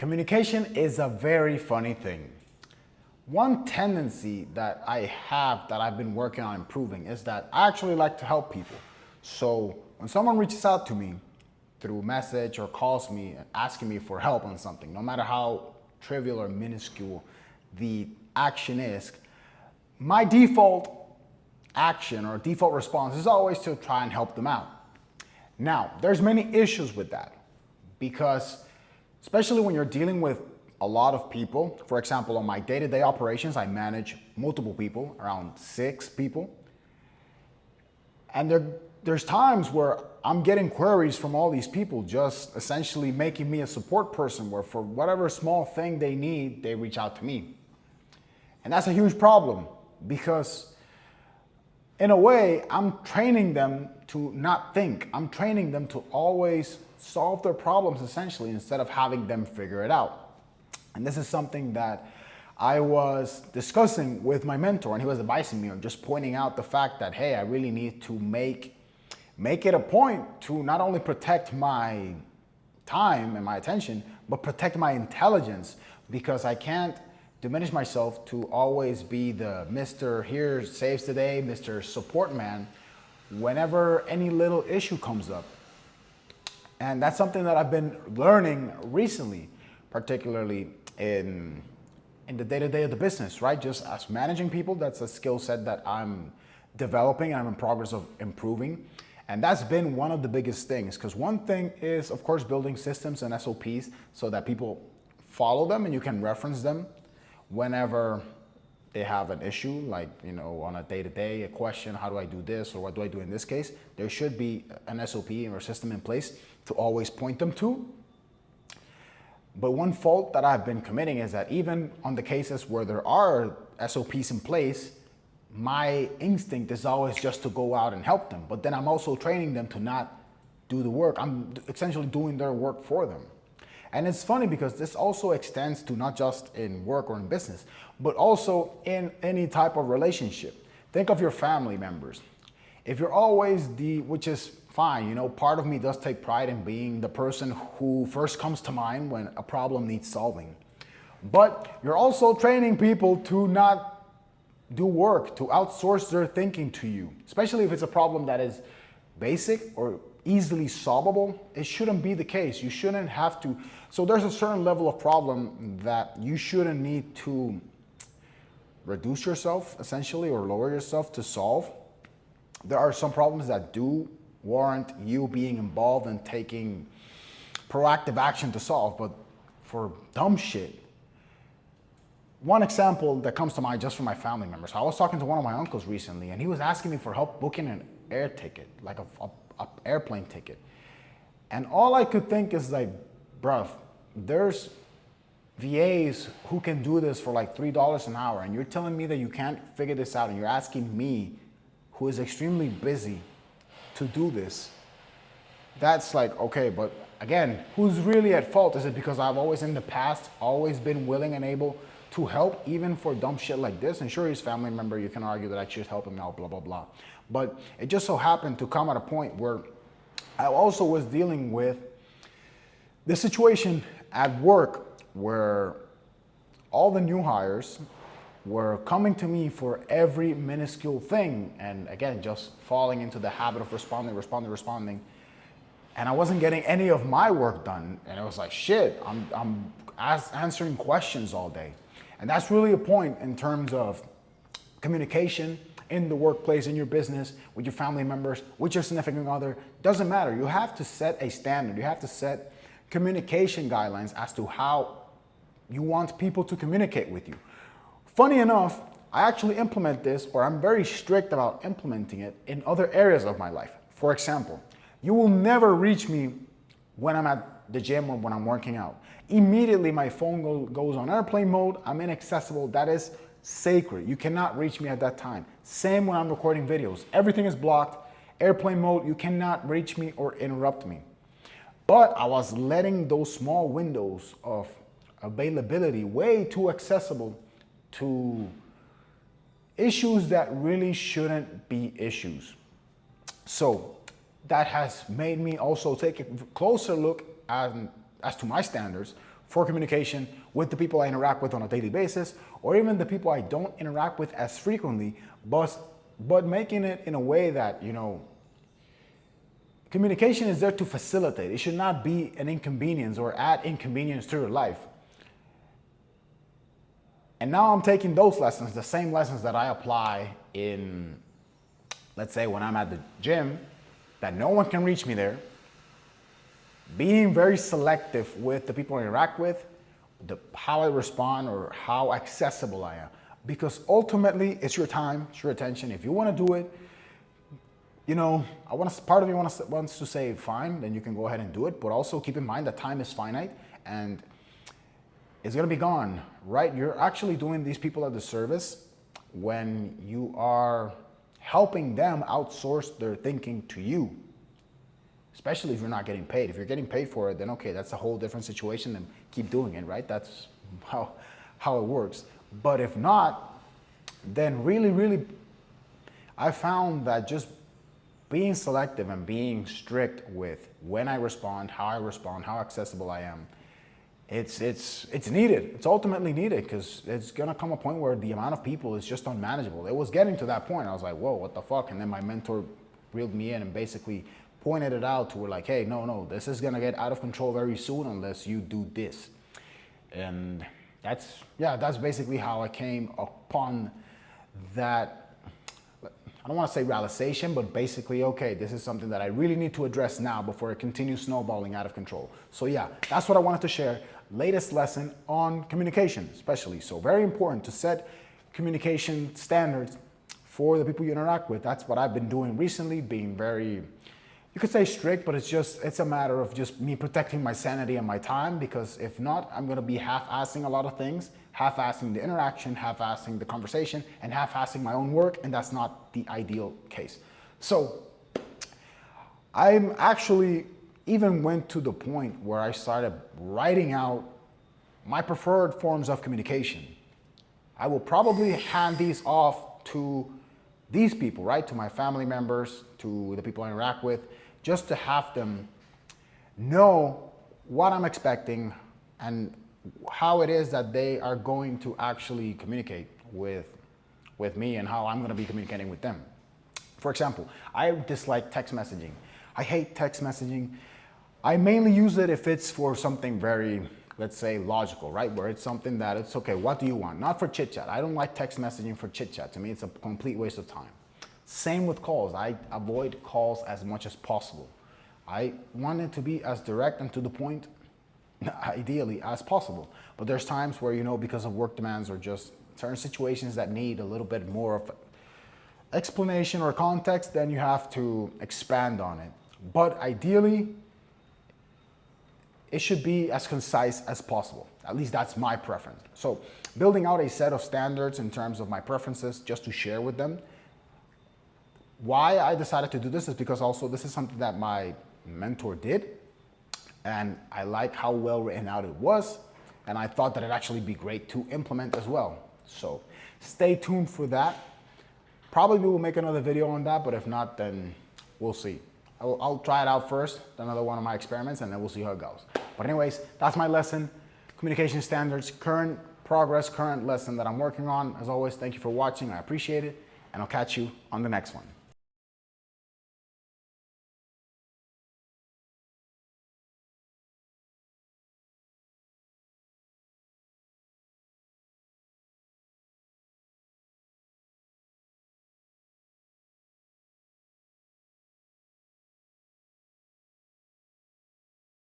Communication is a very funny thing. One tendency that I have that I've been working on improving is that I actually like to help people. So when someone reaches out to me through message or calls me asking me for help on something, no matter how trivial or minuscule the action is, my default action or default response is always to try and help them out. Now, there's many issues with that because especially when you're dealing with a lot of people. For example, on my day-to-day operations, I manage multiple people, around 6 people. And there's times where I'm getting queries from all these people just essentially making me a support person where for whatever small thing they need, they reach out to me. And that's a huge problem because in a way, I'm training them to not think. I'm training them to always solve their problems essentially instead of having them figure it out. And this is something that I was discussing with my mentor, and he was advising me on just pointing out the fact that, hey, I really need to make it a point to not only protect my time and my attention, but protect my intelligence, because I can't diminish myself to always be the Mr. Here saves the day, Mr. Support Man, whenever any little issue comes up. And that's something that I've been learning recently, particularly in the day-to-day of the business, right? Just as managing people, that's a skill set that I'm developing and I'm in progress of improving. And that's been one of the biggest things, because one thing is, of course, building systems and SOPs so that people follow them and you can reference them whenever they have an issue, like, on a day-to-day, a question, how do I do this, or what do I do in this case? There should be an SOP or a system in place to always point them to. But one fault that I've been committing is that even on the cases where there are SOPs in place, my instinct is always just to go out and help them. But then I'm also training them to not do the work. I'm essentially doing their work for them. And it's funny because this also extends to not just in work or in business, but also in any type of relationship. Think of your family members. If you're always which is fine, part of me does take pride in being the person who first comes to mind when a problem needs solving. But you're also training people to not do work, to outsource their thinking to you, especially if it's a problem that is basic or easily solvable. It shouldn't be the case. You shouldn't have to. So there's a certain level of problem that you shouldn't need to reduce yourself essentially or lower yourself to solve. There are some problems that do warrant you being involved and taking proactive action to solve, but for dumb shit. One example that comes to mind just from my family members. I was talking to one of my uncles recently and he was asking me for help booking an air ticket, like a airplane ticket. And all I could think is like, bruh, there's VAs who can do this for like $3 an hour, and you're telling me that you can't figure this out, and you're asking me, who is extremely busy, to do this. That's like, okay, but again, who's really at fault? Is it because I've always in the past always been willing and able to help even for dumb shit like this? And sure, he's a family member, you can argue that I should help him out, blah, blah, blah. But it just so happened to come at a point where I also was dealing with the situation at work where all the new hires were coming to me for every minuscule thing. And again, just falling into the habit of responding. And I wasn't getting any of my work done. And it was like, shit, I'm answering questions all day. And that's really a point in terms of communication in the workplace, in your business, with your family members, with your significant other. Doesn't matter. You have to set a standard. You have to set communication guidelines as to how you want people to communicate with you. Funny enough, I actually implement this, or I'm very strict about implementing it in other areas of my life. For example, you will never reach me when I'm at the gym or when I'm working out. Immediately my phone goes on airplane mode. I'm inaccessible. That is sacred. You cannot reach me at that time. Same when I'm recording videos. Everything is blocked. Airplane mode, you cannot reach me or interrupt me. But I was letting those small windows of availability way too accessible to issues that really shouldn't be issues. So that has made me also take a closer look as to my standards for communication with the people I interact with on a daily basis, or even the people I don't interact with as frequently, but making it in a way that, you know, communication is there to facilitate. It should not be an inconvenience or add inconvenience to your life. And now I'm taking those lessons, the same lessons that I apply in, let's say, when I'm at the gym, that no one can reach me there, being very selective with the people I interact with, how I respond or how accessible I am. Because ultimately, it's your time, it's your attention. If you want to do it, you know, part of me wants to say, fine, then you can go ahead and do it. But also keep in mind that time is finite and it's going to be gone, right? You're actually doing these people a disservice when you are helping them outsource their thinking to you, especially if you're not getting paid. If you're getting paid for it, then okay, that's a whole different situation, and keep doing it, right? That's how it works. But if not, then really, I found that just being selective and being strict with when I respond, how accessible I am, it's needed. It's ultimately needed, because it's gonna come a point where the amount of people is just unmanageable. It was getting to that point. I was like, whoa, what the fuck? And then my mentor reeled me in and basically pointed it out to where, like, hey, no, this is gonna get out of control very soon unless you do this. And that's basically how I came upon that. I don't want to say realization, but basically, okay, this is something that I really need to address now before it continues snowballing out of control. So yeah, that's what I wanted to share. Latest lesson on communication, especially. So very important to set communication standards for the people you interact with. That's what I've been doing recently, being very, you could say strict, but it's a matter of just me protecting my sanity and my time, because if not, I'm going to be half-assing a lot of things, half-assing the interaction, half-assing the conversation, and half-assing my own work, and that's not the ideal case. So I'm actually even went to the point where I started writing out my preferred forms of communication. I will probably hand these off to these people, right? To my family members, to the people I interact with, just to have them know what I'm expecting and how it is that they are going to actually communicate with me and how I'm going to be communicating with them. For example, I dislike text messaging. I hate text messaging. I mainly use it if it's for something very, let's say, logical, right? Where it's something that it's okay, what do you want? Not for chit chat. I don't like text messaging for chit chat. To me, it's a complete waste of time. Same with calls. I avoid calls as much as possible. I want it to be as direct and to the point, ideally, as possible. But there's times where, you know, because of work demands or just certain situations that need a little bit more of explanation or context, then you have to expand on it. But ideally, it should be as concise as possible. At least that's my preference. So building out a set of standards in terms of my preferences just to share with them. Why I decided to do this is because also this is something that my mentor did, and I like how well written out it was, and I thought that it'd actually be great to implement as well. So stay tuned for that. Probably we'll make another video on that, but if not, then we'll see. I'll try it out first, another one of my experiments, and then we'll see how it goes. But anyways, that's my lesson, communication standards, current progress, current lesson that I'm working on. As always, thank you for watching. I appreciate it, and I'll catch you on the next one.